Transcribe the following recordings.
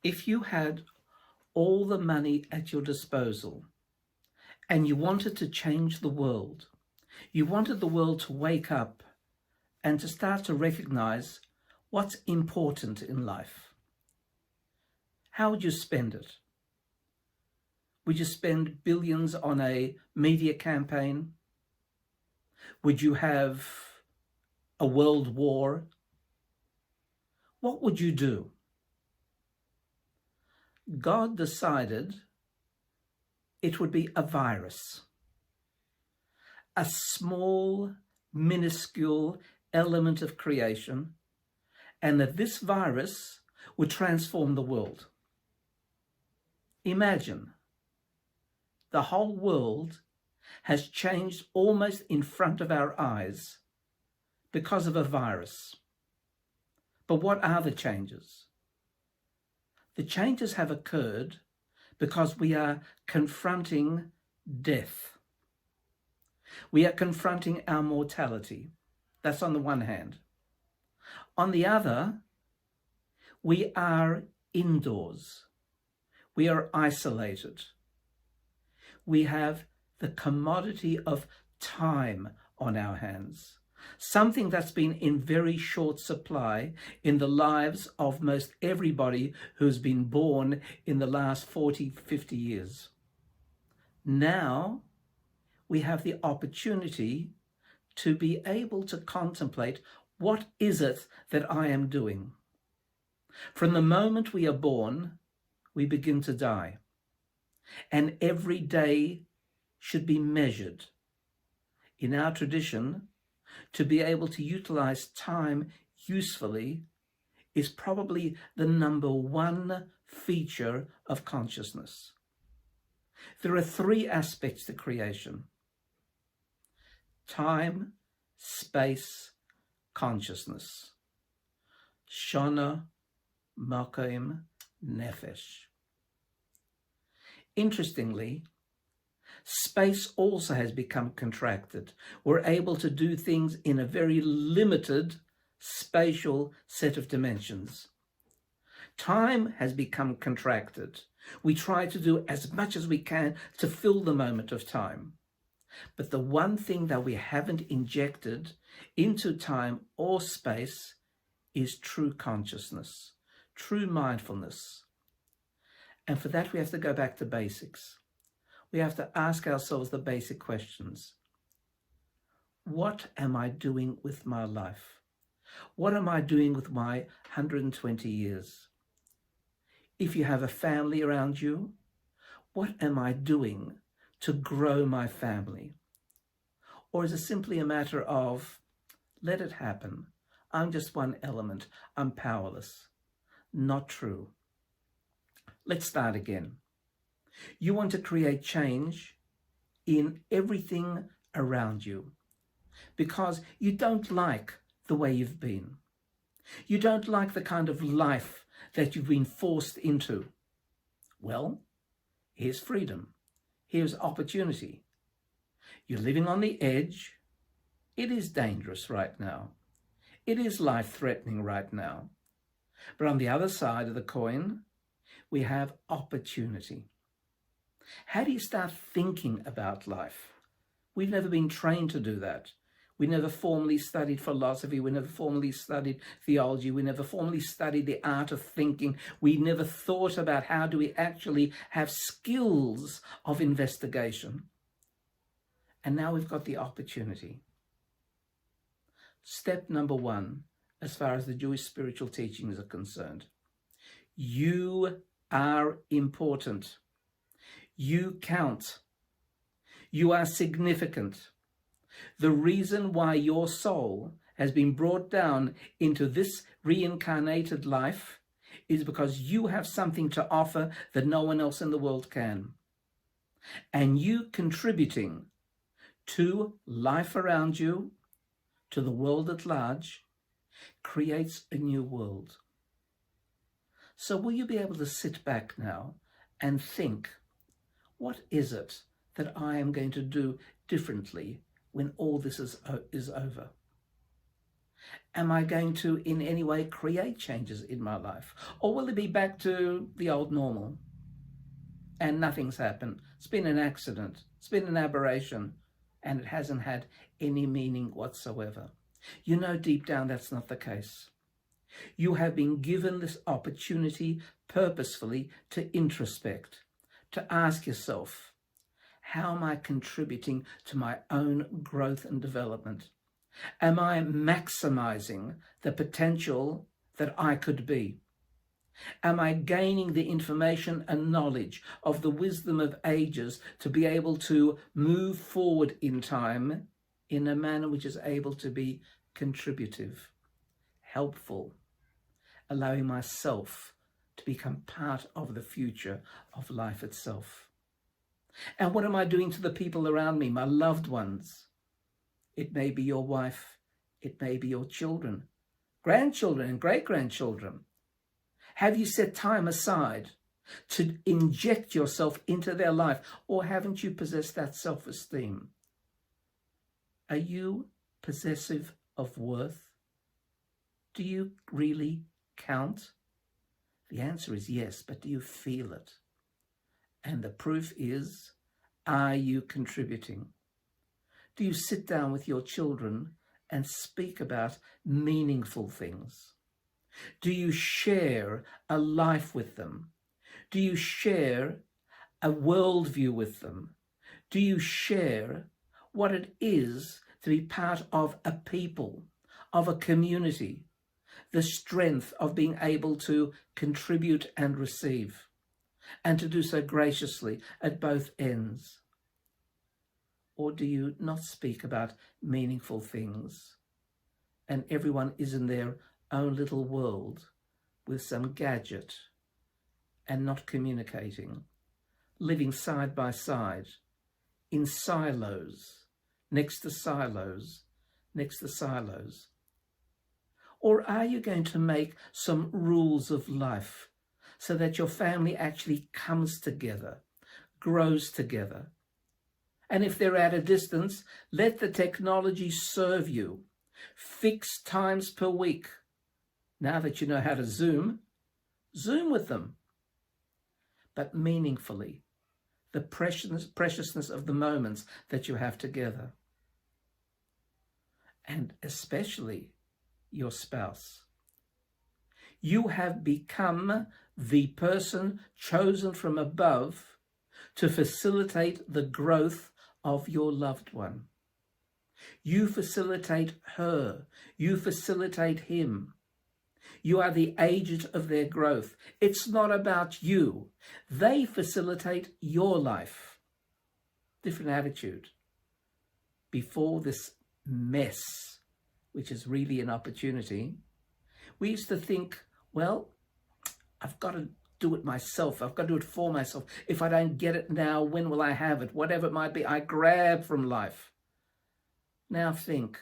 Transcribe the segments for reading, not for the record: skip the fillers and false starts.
If you had all the money at your disposal and you wanted to change the world, you wanted the world to wake up and to start to recognize what's important in life, how would you spend it? Would you spend billions on a media campaign? Would you have a world war? What would you do? God decided it would be a virus, a small, minuscule element of creation, and that this virus would transform the world. Imagine the whole world has changed almost in front of our eyes because of a virus. But what are the changes? The changes have occurred because we are confronting death. We are confronting our mortality. That's on the one hand. On the other, we are indoors. We are isolated. We have the commodity of time on our hands, something that's been in very short supply in the lives of most everybody who's been born in the last 40, 50 years. Now we have the opportunity to be able to contemplate, what is it that I am doing? From the moment we are born, we begin to die. And every day should be measured. In our tradition, to be able to utilize time usefully is probably the number one feature of consciousness. There are three aspects to creation: time, space, consciousness. Shana, Makom, Nefesh. Interestingly, space also has become contracted. We're able to do things in a very limited spatial set of dimensions. Time has become contracted. We try to do as much as we can to fill the moment of time. But the one thing that we haven't injected into time or space is true consciousness, true mindfulness. And for that, we have to go back to basics. We have to ask ourselves the basic questions. What am I doing with my life? What am I doing with my 120 years? If you have a family around you, what am I doing to grow my family? Or is it simply a matter of, let it happen? I'm just one element. I'm powerless. Not true. Let's start again. You want to create change in everything around you because you don't like the way you've been. You don't like the kind of life that you've been forced into. Well, here's freedom. Here's opportunity. You're living on the edge. It is dangerous right now. It is life-threatening right now. But on the other side of the coin, we have opportunity. How do you start thinking about life? We've never been trained to do that. We never formally studied philosophy. We never formally studied theology. We never formally studied the art of thinking. We never thought about how do we actually have skills of investigation. And now we've got the opportunity. Step number one, as far as the Jewish spiritual teachings are concerned, you are important. You count. You are significant. The reason why your soul has been brought down into this reincarnated life is because you have something to offer that no one else in the world can. And you contributing to life around you, to the world at large, creates a new world. So will you be able to sit back now and think, what is it that I am going to do differently when all this is over? Am I going to in any way create changes in my life? Or will it be back to the old normal and nothing's happened? It's been an accident, it's been an aberration, and it hasn't had any meaning whatsoever. You know deep down that's not the case. You have been given this opportunity purposefully to introspect, to ask yourself, how am I contributing to my own growth and development? Am I maximizing the potential that I could be? Am I gaining the information and knowledge of the wisdom of ages to be able to move forward in time in a manner which is able to be contributive, helpful, allowing myself to become part of the future of life itself? And what am I doing to the people around me, my loved ones? It may be your wife, it may be your children, grandchildren and great-grandchildren. Have you set time aside to inject yourself into their life, or haven't you possessed that self-esteem? Are you possessive of worth? Do you really count? The answer is yes, but do you feel it? And the proof is, are you contributing? Do you sit down with your children and speak about meaningful things? Do you share a life with them? Do you share a worldview with them? Do you share what it is to be part of a people, of a community, the strength of being able to contribute and receive, and to do so graciously at both ends? Or do you not speak about meaningful things, and everyone is in their own little world with some gadget and not communicating, living side by side in silos, next to silos, next to silos? Or are you going to make some rules of life so that your family actually comes together, grows together? And if they're at a distance, let the technology serve you. Fixed times per week. Now that you know how to Zoom with them. But meaningfully, the preciousness of the moments that you have together. And especially your spouse. You have become the person chosen from above to facilitate the growth of your loved one. You facilitate her. You facilitate him. You are the agent of their growth. It's not about you. They facilitate your life. Different attitude. Before this mess, which is really an opportunity, we used to think, well, I've got to do it myself. I've got to do it for myself. If I don't get it now, when will I have it? Whatever it might be, I grab from life. Now think,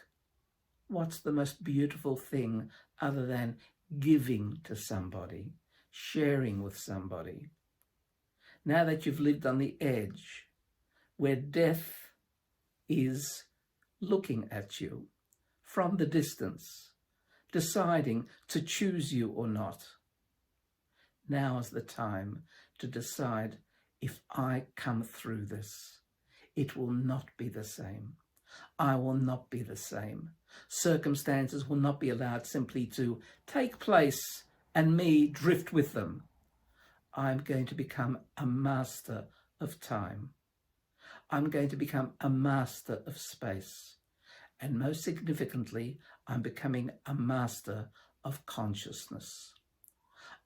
what's the most beautiful thing other than giving to somebody, sharing with somebody? Now that you've lived on the edge, where death is looking at you from the distance, deciding to choose you or not, now is the time to decide, if I come through this, it will not be the same. I will not be the same. Circumstances will not be allowed simply to take place and me drift with them. I'm going to become a master of time. I'm going to become a master of space. And most significantly, I'm becoming a master of consciousness.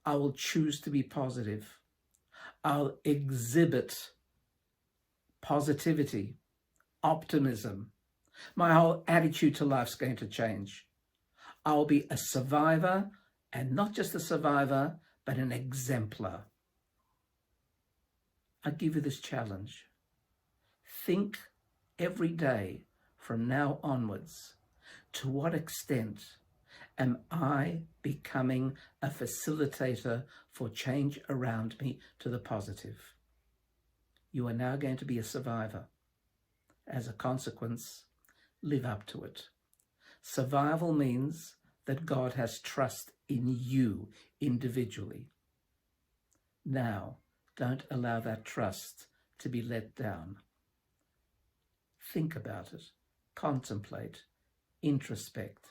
I will choose to be positive. I'll exhibit positivity, optimism. My whole attitude to life's going to change. I'll be a survivor, and not just a survivor, but an exemplar. I give you this challenge. Think every day from now onwards, to what extent am I becoming a facilitator for change around me to the positive? You are now going to be a survivor. As a consequence, live up to it. Survival means that God has trust in you individually. Now, don't allow that trust to be let down. Think about it, contemplate, introspect.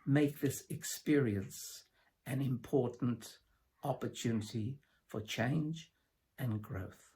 Make this experience an important opportunity for change and growth.